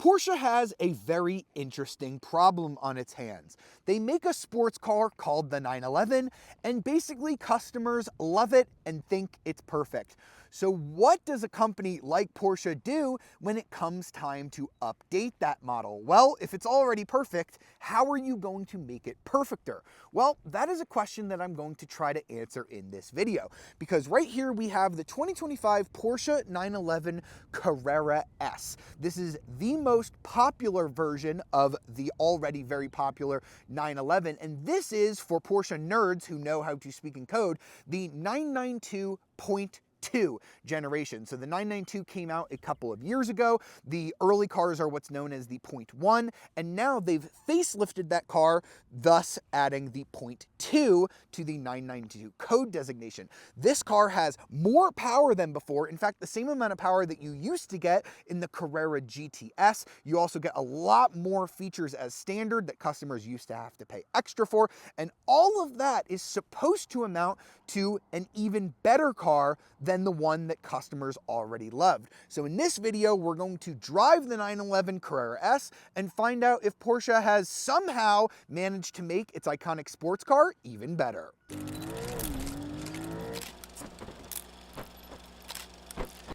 Porsche has a very interesting problem on its hands. They make a sports car called the 911, and basically customers love it and think it's perfect. So what does a company like Porsche do when it comes time to update that model? Well, if it's already perfect, how are you going to make it perfecter? Well, that is a question that I'm going to try to answer in this video, because right here we have the 2025 Porsche 911 Carrera S. This is the most popular version of the already very popular 911, and this is, for Porsche nerds who know how to speak in code, the 992.2 generation. So the 992 came out a couple of years ago. The early cars are what's known as the 0.1, and now they've facelifted that car, thus adding the 0.2 to the 992 code designation. This car has more power than before. In fact, the same amount of power that you used to get in the Carrera GTS. You also get a lot more features as standard that customers used to have to pay extra for, and all of that is supposed to amount to an even better car than the one that customers already loved. So in this video, we're going to drive the 911 Carrera S and find out if Porsche has somehow managed to make its iconic sports car even better.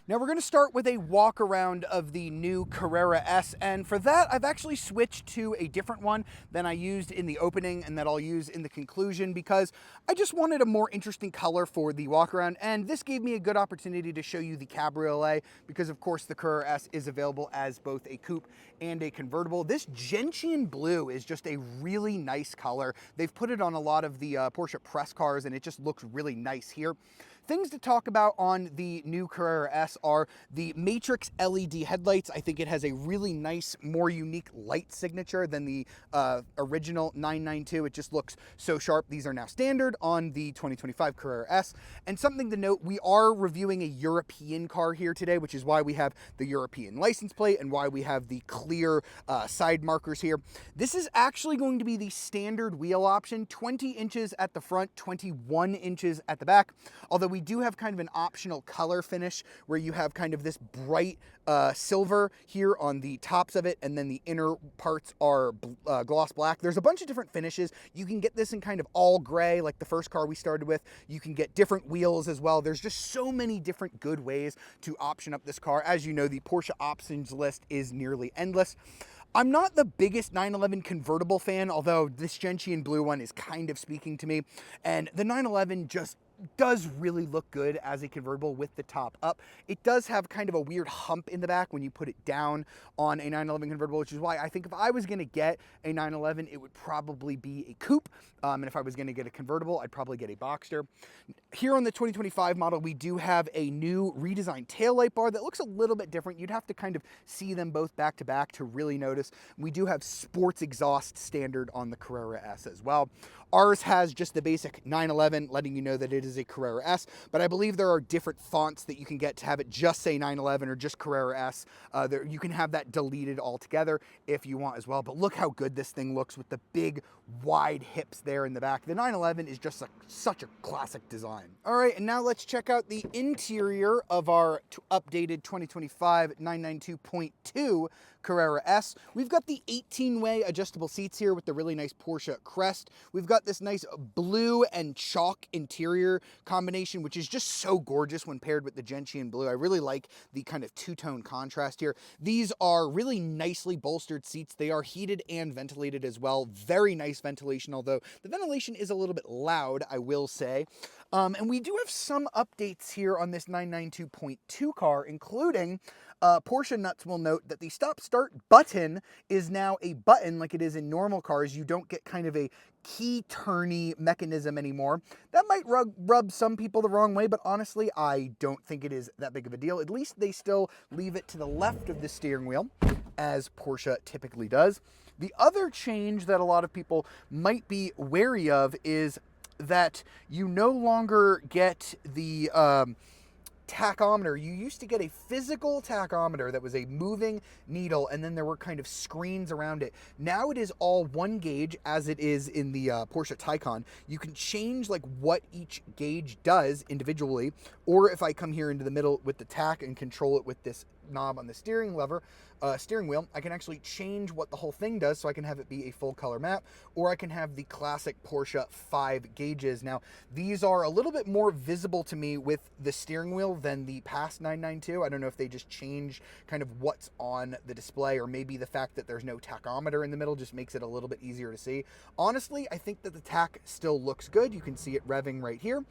Now we're going to start with a walk around of the new Carrera S, and for that I've actually switched to a different one than I used in the opening and that I'll use in the conclusion, because I just wanted a more interesting color for the walk around, and this gave me a good opportunity to show you the cabriolet, because of course the Carrera S is available as both a coupe and a convertible. This gentian blue is just a really nice color. They've put it on a lot of the Porsche press cars and it just looks really nice here. Things to talk about on the new Carrera S are the Matrix LED headlights. I think it has a really nice, more unique light signature than the original 992. It just looks so sharp. These are now standard on the 2025 Carrera S. And something to note, we are reviewing a European car here today, which is why we have the European license plate and why we have the clear side markers here. This is actually going to be the standard wheel option, 20 inches at the front, 21 inches at the back. Although we do have kind of an optional color finish where you have kind of this bright silver here on the tops of it, and then the inner parts are gloss black. There's a bunch of different finishes. You can get this in kind of all gray like the first car we started with. You can get different wheels as well. There's just so many different good ways to option up this car. As you know, the Porsche options list is nearly endless. I'm not the biggest 911 convertible fan, although this gentian blue one is kind of speaking to me, and the 911 just does really look good as a convertible with the top up. It does have kind of a weird hump in the back when you put it down on a 911 convertible, which is why I think if I was going to get a 911, it would probably be a coupe. And if I was going to get a convertible, I'd probably get a Boxster. Here on the 2025 model, we do have a new redesigned taillight bar that looks a little bit different. You'd have to kind of see them both back to back to really notice. We do have sports exhaust standard on the Carrera S as well. Ours has just the basic 911, letting you know that it is a Carrera S, but I believe there are different fonts that you can get to have it just say 911 or just Carrera S. You can have that deleted altogether if you want as well, but look how good this thing looks with the big wide hips there in the back. The 911 is just such a classic design. All right, and now let's check out the interior of our updated 2025 992.2 Carrera S. We've got the 18-way adjustable seats here with the really nice Porsche crest. We've got this nice blue and chalk interior combination, which is just so gorgeous when paired with the gentian blue. I really like the kind of two-tone contrast here. These are really nicely bolstered seats. They are heated and ventilated as well. Very nice ventilation, although the ventilation is a little bit loud, I will say. And we do have some updates here on this 992.2 car, including Porsche nuts will note that the stop-start button is now a button like it is in normal cars. You don't get kind of a key-turny mechanism anymore. That might rub some people the wrong way, but honestly, I don't think it is that big of a deal. At least they still leave it to the left of the steering wheel, as Porsche typically does. The other change that a lot of people might be wary of is that you no longer get the tachometer. You used to get a physical tachometer that was a moving needle, and then there were kind of screens around it. Now it is all one gauge, as it is in the Porsche Taycan. You can change like what each gauge does individually, or if I come here into the middle with the tach and control it with this knob on the steering wheel, I can actually change what the whole thing does, so I can have it be a full color map, or I can have the classic Porsche 5 gauges. Now, these are a little bit more visible to me with the steering wheel than the past 992. I don't know if they just changed kind of what's on the display, or maybe the fact that there's no tachometer in the middle just makes it a little bit easier to see. Honestly, I think that the tach still looks good. You can see it revving right here.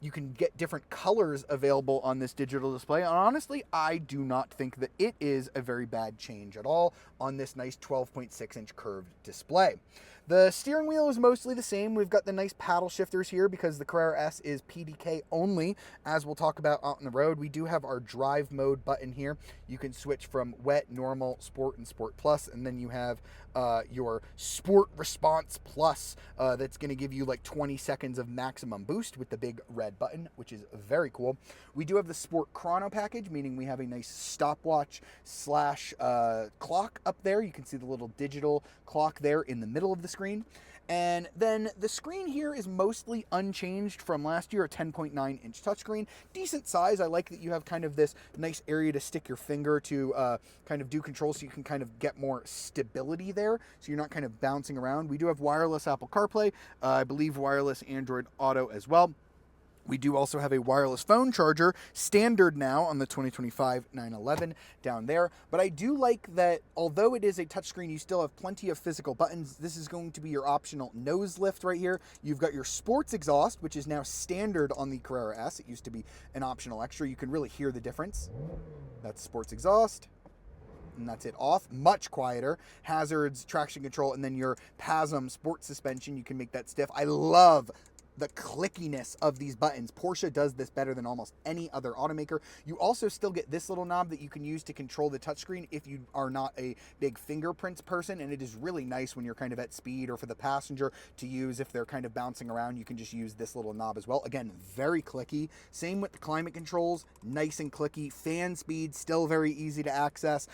You can get different colors available on this digital display. And honestly, I do not think that it is a very bad change at all on this nice 12.6-inch curved display. The steering wheel is mostly the same. We've got the nice paddle shifters here because the Carrera S is PDK only, as we'll talk about out on the road. We do have our drive mode button here. You can switch from wet, normal, sport, and sport plus, and then you have your sport response plus that's going to give you like 20 seconds of maximum boost with the big red button, which is very cool. We do have the sport chrono package, meaning we have a nice stopwatch slash clock up there. You can see the little digital clock there in the middle of the screen. And then the screen here is mostly unchanged from last year, a 10.9-inch touchscreen. Decent size. I like that you have kind of this nice area to stick your finger to kind of do control, so you can kind of get more stability there, so you're not kind of bouncing around. We do have wireless Apple CarPlay, I believe wireless Android Auto as well. We do also have a wireless phone charger, standard now on the 2025 911 down there. But I do like that although it is a touchscreen, you still have plenty of physical buttons. This is going to be your optional nose lift right here. You've got your sports exhaust, which is now standard on the Carrera S. It used to be an optional extra. You can really hear the difference. That's sports exhaust. And that's it off. Much quieter. Hazards, traction control, and then your PASM sports suspension. You can make that stiff. I love the clickiness of these buttons. Porsche does this better than almost any other automaker. You also still get this little knob that you can use to control the touchscreen if you are not a big fingerprints person, and it is really nice when you're kind of at speed, or for the passenger to use if they're kind of bouncing around. You can just use this little knob as well. Again, very clicky. Same with the climate controls, nice and clicky. Fan speed, still very easy to access.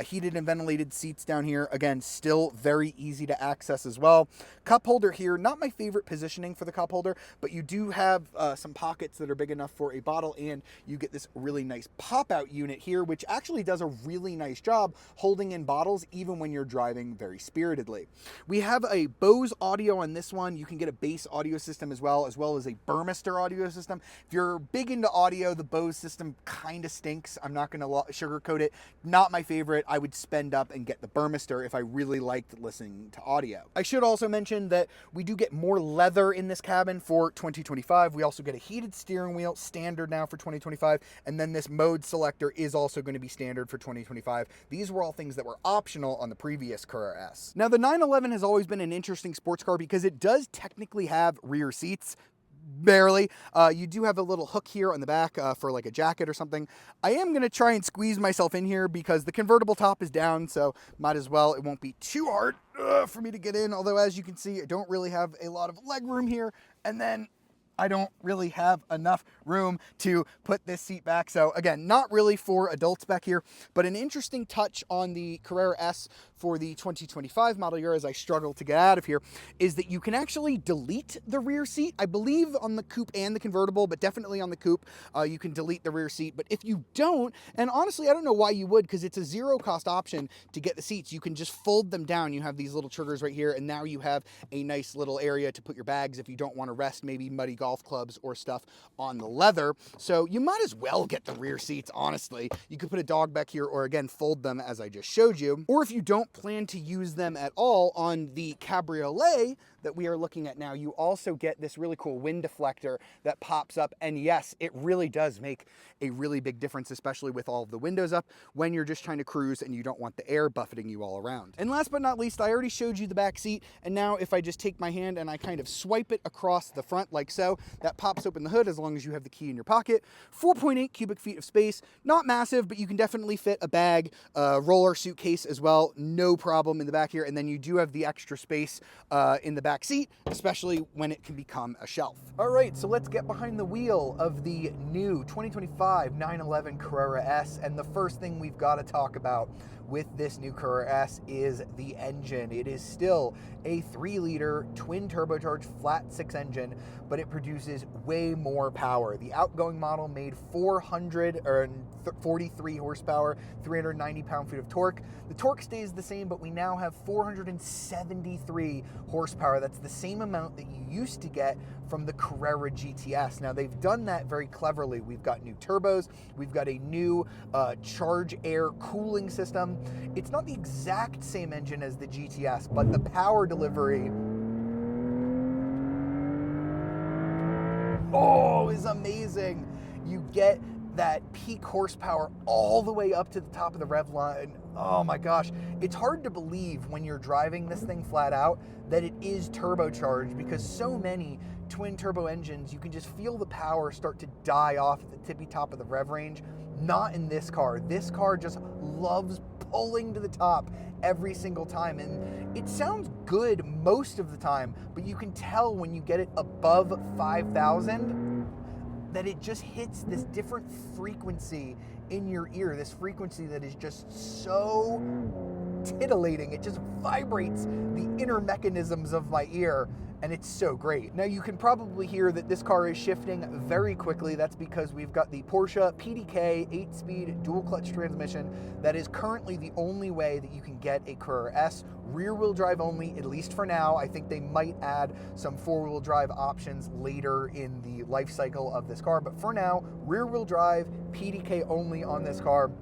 Heated and ventilated seats down here, again, still very easy to access as well. Cup holder here, not my favorite positioning for the cup holder, but you do have some pockets that are big enough for a bottle, and you get this really nice pop-out unit here, which actually does a really nice job holding in bottles even when you're driving very spiritedly. We have a Bose audio on this one. You can get a bass audio system as well as a Burmester audio system. If you're big into audio, the Bose system kind of stinks. I'm not going to sugarcoat it. Not my favorite. I would spend up and get the Burmester if I really liked listening to audio. I should also mention that we do get more leather in this cabin for 2025. We also get a heated steering wheel, standard now for 2025, and then this mode selector is also going to be standard for 2025. These were all things that were optional on the previous Carrera S. Now, the 911 has always been an interesting sports car because it does technically have rear seats. Barely. You do have a little hook here on the back for like a jacket or something. I am going to try and squeeze myself in here because the convertible top is down, so might as well. It won't be too hard for me to get in, although as you can see, I don't really have a lot of leg room here, and then I don't really have enough room to put this seat back. So again, not really for adults back here, but an interesting touch on the Carrera S for the 2025 model year, as I struggle to get out of here, is that you can actually delete the rear seat. I believe on the coupe and the convertible, but definitely on the coupe, you can delete the rear seat. But if you don't, and honestly, I don't know why you would, because it's a zero cost option to get the seats. You can just fold them down. You have these little triggers right here, and now you have a nice little area to put your bags if you don't want to rest maybe muddy golf clubs or stuff on the leather. So you might as well get the rear seats, honestly. You could put a dog back here, or again, fold them as I just showed you. Or if you don't plan to use them at all, on the Cabriolet that we are looking at now, you also get this really cool wind deflector that pops up. And yes, it really does make a really big difference, especially with all of the windows up when you're just trying to cruise and you don't want the air buffeting you all around. And last but not least, I already showed you the back seat. And now if I just take my hand and I kind of swipe it across the front like so, that pops open the hood as long as you have the key in your pocket. 4.8 cubic feet of space, not massive, but you can definitely fit a bag, roller suitcase as well, no problem in the back here. And then you do have the extra space in the back seat, especially when it can become a shelf. All right, so let's get behind the wheel of the new 2025 911 Carrera S. And the first thing we've got to talk about with this new Carrera S is the engine. It is still a 3-liter twin turbocharged flat 6 engine, but it produces way more power. The outgoing model made 443 horsepower, 390 pound-feet of torque. The torque stays the same, but we now have 473 horsepower. That's the same amount that you used to get from the Carrera GTS. Now, they've done that very cleverly. We've got new turbos, we've got a new charge air cooling system. It's not the exact same engine as the GTS, but the power delivery is amazing. You get that peak horsepower all the way up to the top of the rev line. Oh my gosh, it's hard to believe when you're driving this thing flat out that it is turbocharged, because so many twin turbo engines, you can just feel the power start to die off at the tippy top of the rev range. Not in this car. This car just loves pulling to the top every single time, and it sounds good most of the time, but you can tell when you get it above 5,000 that it just hits this different frequency in your ear, this frequency that is just so titillating. It just vibrates the inner mechanisms of my ear, and it's so great. Now, you can probably hear that this car is shifting very quickly. That's because we've got the Porsche PDK 8-speed dual clutch transmission. That is currently the only way that you can get a Carrera S. Rear-wheel drive only, at least for now. I think they might add some 4-wheel drive options later in the life cycle of this car, but for now, rear-wheel drive, PDK only on this car.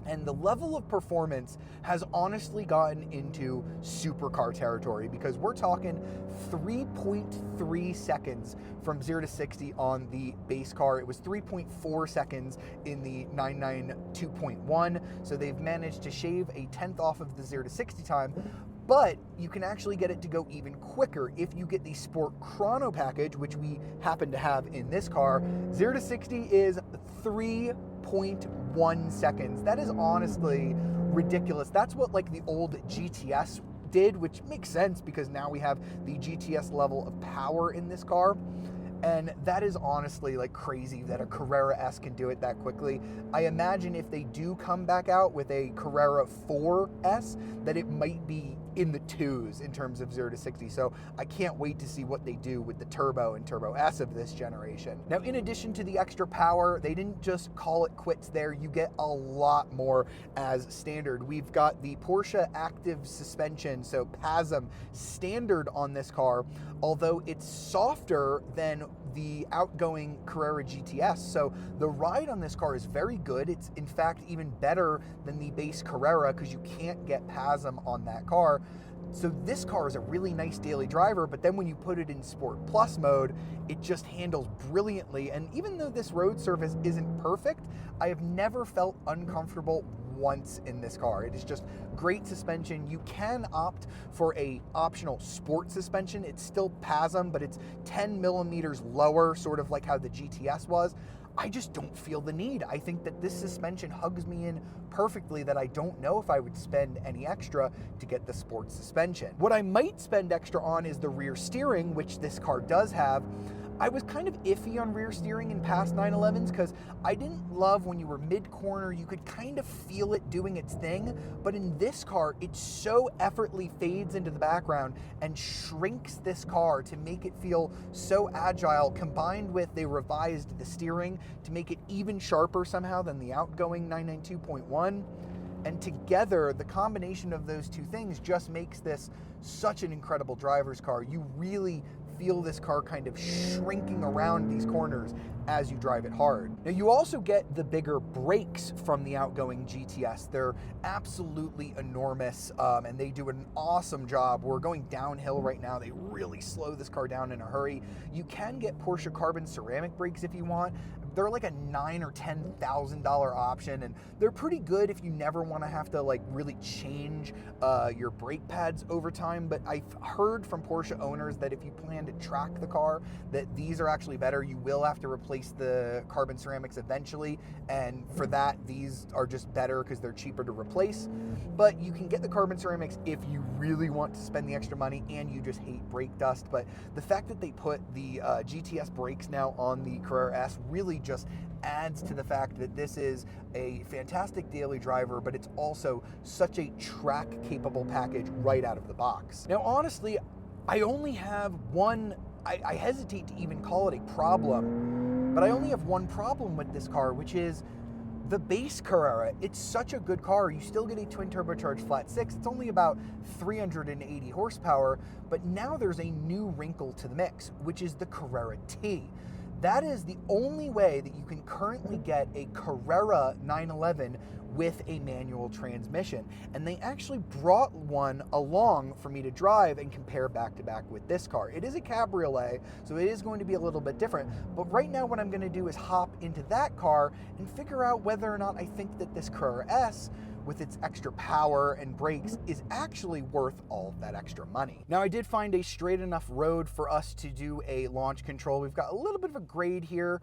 And the level of performance has honestly gotten into supercar territory, because we're talking 3.3 seconds from 0 to 60 on the base car. It was 3.4 seconds in the 992.1. So they've managed to shave a tenth off of the 0 to 60 time. But you can actually get it to go even quicker if you get the Sport Chrono package, which we happen to have in this car. 0 to 60 is 3.1 seconds. That is honestly ridiculous. That's what like the old GTS did, which makes sense because now we have the GTS level of power in this car. And that is honestly like crazy that a Carrera S can do it that quickly. I imagine if they do come back out with a Carrera 4S, that it might be in the 2s in terms of 0 to 60. So I can't wait to see what they do with the Turbo and Turbo S of this generation. Now, in addition to the extra power, they didn't just call it quits there. You get a lot more as standard. We've got the Porsche Active Suspension, so PASM, standard on this car, although it's softer than the outgoing Carrera GTS. So the ride on this car is very good. It's in fact even better than the base Carrera because you can't get PASM on that car. So this car is a really nice daily driver, but then when you put it in Sport Plus mode, it just handles brilliantly. And even though this road surface isn't perfect, I have never felt uncomfortable once in this car. It is just great suspension. You can opt for a optional sport suspension. It's still PASM, but it's 10 millimeters lower, sort of like how the GTS was. I just don't feel the need. I think that this suspension hugs me in perfectly, that I don't know if I would spend any extra to get the sport suspension. What I might spend extra on is the rear steering, which this car does have. I was kind of iffy on rear steering in past 911s because I didn't love when you were mid-corner, you could kind of feel it doing its thing, but in this car, it so effortlessly fades into the background and shrinks this car to make it feel so agile, combined with they revised the steering to make it even sharper somehow than the outgoing 992.1. And together, the combination of those two things just makes this such an incredible driver's car. You really feel this car kind of shrinking around these corners as you drive it hard. Now, you also get the bigger brakes from the outgoing GTS. They're absolutely enormous, and they do an awesome job. We're going downhill right now. They really slow this car down in a hurry. You can get Porsche carbon ceramic brakes if you want. They're like a $9,000 or $10,000 option, and they're pretty good if you never want to have to like really change your brake pads over time. But I've heard from Porsche owners that if you plan to track the car, that these are actually better. You will have to replace the carbon ceramics eventually, and for that, these are just better because they're cheaper to replace. But you can get the carbon ceramics if you really want to spend the extra money and you just hate brake dust. But the fact that they put the GTS brakes now on the Carrera S really just adds to the fact that this is a fantastic daily driver, but it's also such a track-capable package right out of the box. Now, honestly, I only have one, I hesitate to even call it a problem, but I only have one problem with this car, which is the base Carrera. It's such a good car. You still get a twin turbocharged flat six. It's only about 380 horsepower, but now there's a new wrinkle to the mix, which is the Carrera T. That is the only way that you can currently get a Carrera 911 with a manual transmission. And they actually brought one along for me to drive and compare back to back with this car. It is a cabriolet, so it is going to be a little bit different. But right now what I'm going to do is hop into that car and figure out whether or not I think that this Carrera S, with its extra power and brakes, is actually worth all of that extra money. Now, I did find a straight enough road for us to do a launch control. We've got a little bit of a grade here.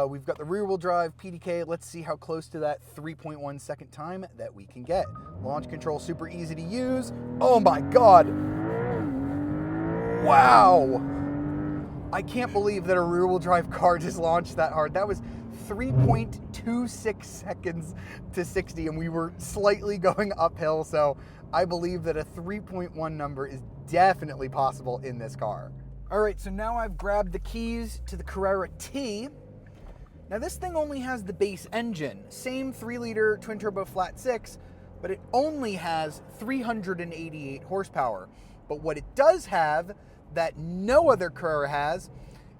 We've got the rear wheel drive PDK. Let's see how close to that 3.1 second time that we can get. Launch control, super easy to use. Oh my God. Wow. I can't believe that a rear wheel drive car just launched that hard. That was 3.26 seconds to 60, and we were slightly going uphill, so I believe that a 3.1 number is definitely possible in this car. All right, so now I've grabbed the keys to the Carrera T. Now this thing only has the base engine, same 3-liter twin turbo flat six, but it only has 388 horsepower. But what it does have that no other Carrera has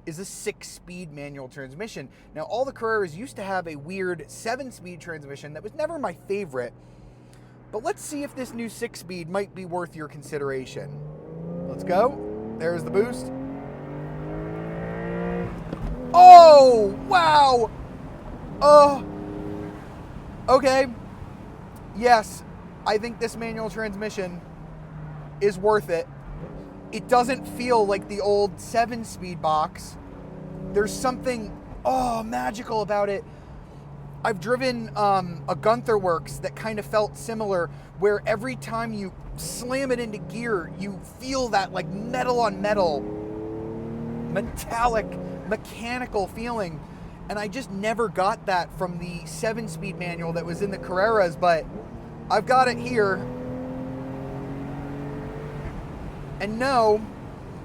is a 6-speed manual transmission. Now, all the Carreras used to have a weird 7-speed transmission that was never my favorite, but let's see if this new 6-speed might be worth your consideration. Let's go. There's the boost. Oh, wow. Oh, okay. Yes, I think this manual transmission is worth it. It doesn't feel like the old 7-speed box. There's something, magical about it. I've driven a Gunther Works that kind of felt similar, where every time you slam it into gear, you feel that like metal on metal, metallic, mechanical feeling. And I just never got that from the 7-speed manual that was in the Carreras, but I've got it here. And no,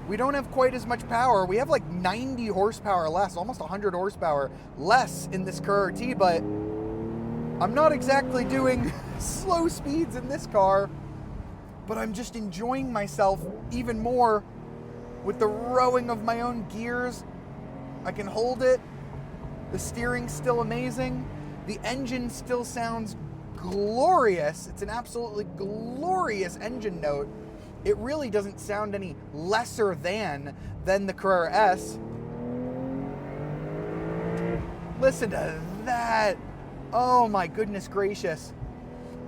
we don't have quite as much power. We have like 90 horsepower less, almost 100 horsepower less in this Carrera T, but I'm not exactly doing slow speeds in this car, but I'm just enjoying myself even more with the rowing of my own gears. I can hold it. The steering's still amazing. The engine still sounds glorious. It's an absolutely glorious engine note. It really doesn't sound any lesser than the Carrera S. Listen to that. Oh my goodness gracious.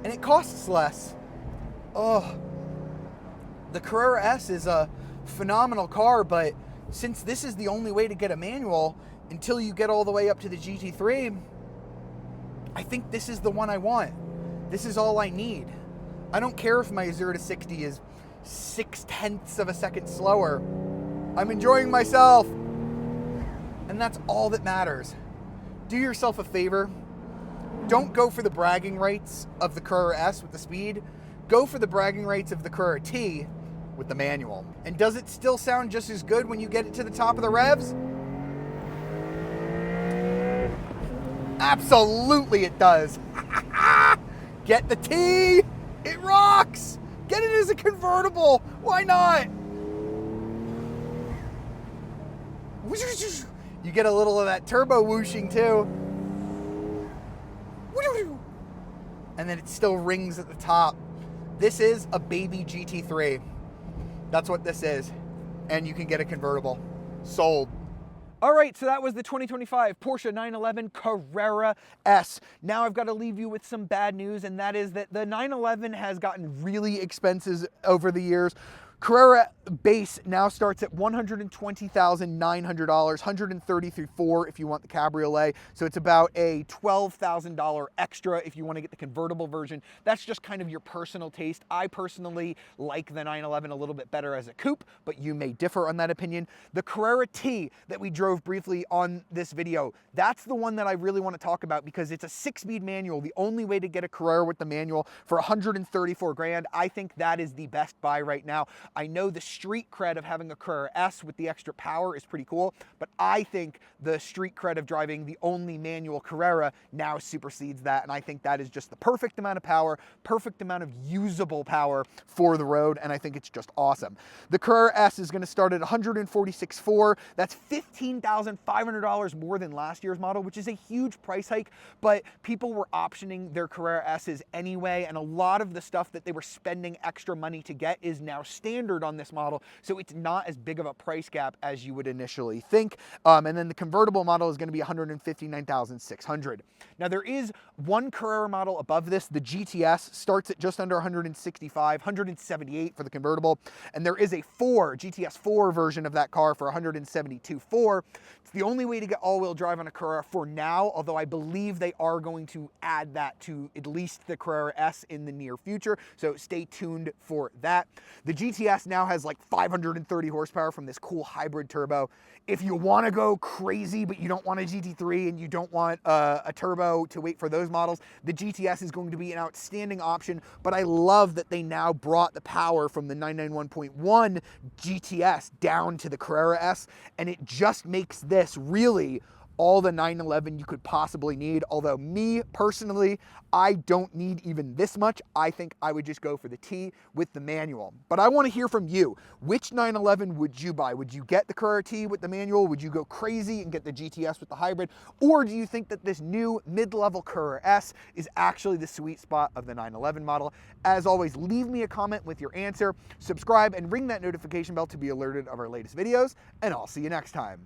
And it costs less. Oh, the Carrera S is a phenomenal car, but since this is the only way to get a manual until you get all the way up to the GT3, I think this is the one I want. This is all I need. I don't care if my 0 to 60 is 0.6 of a second slower. I'm enjoying myself, and that's all that matters. Do yourself a favor. Don't go for the bragging rights of the Carrera S with the speed. Go for the bragging rights of the Carrera T with the manual. And does it still sound just as good when you get it to the top of the revs? Absolutely it does. Get the T. It rocks. Get it as a convertible. Why not? You get a little of that turbo whooshing too. And then it still rings at the top. This is a baby GT3. That's what this is. And you can get a convertible. Sold. All right, so that was the 2025 Porsche 911 Carrera S. Now I've got to leave you with some bad news, and that is that the 911 has gotten really expensive over the years. Carrera base now starts at $120,900, 130 through 4 if you want the cabriolet. So it's about a $12,000 extra if you want to get the convertible version. That's just kind of your personal taste. I personally like the 911 a little bit better as a coupe, but you may differ on that opinion. The Carrera T that we drove briefly on this video, that's the one that I really want to talk about because it's a 6-speed manual. The only way to get a Carrera with the manual for 134 grand. I think that is the best buy right now. I know the street cred of having a Carrera S with the extra power is pretty cool, but I think the street cred of driving the only manual Carrera now supersedes that, and I think that is just the perfect amount of power, perfect amount of usable power for the road, and I think it's just awesome. The Carrera S is going to start at $146,400. That's $15,500 more than last year's model, which is a huge price hike, but people were optioning their Carrera S's anyway, and a lot of the stuff that they were spending extra money to get is now standard on this model, so it's not as big of a price gap as you would initially think. And then the convertible model is going to be $159,600. Now there is one Carrera model above this. The GTS starts at just under $165,000, $178,000 for the convertible, and there is a GTS 4 version of that car for $172,400. It's the only way to get all-wheel drive on a Carrera for now, although I believe they are going to add that to at least the Carrera S in the near future, so stay tuned for that. The GTS now has like 530 horsepower from this cool hybrid turbo. If you want to go crazy, but you don't want a GT3 and you don't want a turbo to wait for those models, the GTS is going to be an outstanding option, but I love that they now brought the power from the 991.1 GTS down to the Carrera S, and it just makes this really all the 911 you could possibly need. Although me personally, I don't need even this much. I think I would just go for the T with the manual. But I want to hear from you. Which 911 would you buy? Would you get the Carrera T with the manual? Would you go crazy and get the GTS with the hybrid? Or do you think that this new mid-level Carrera S is actually the sweet spot of the 911 model? As always, leave me a comment with your answer, subscribe, and ring that notification bell to be alerted of our latest videos, and I'll see you next time.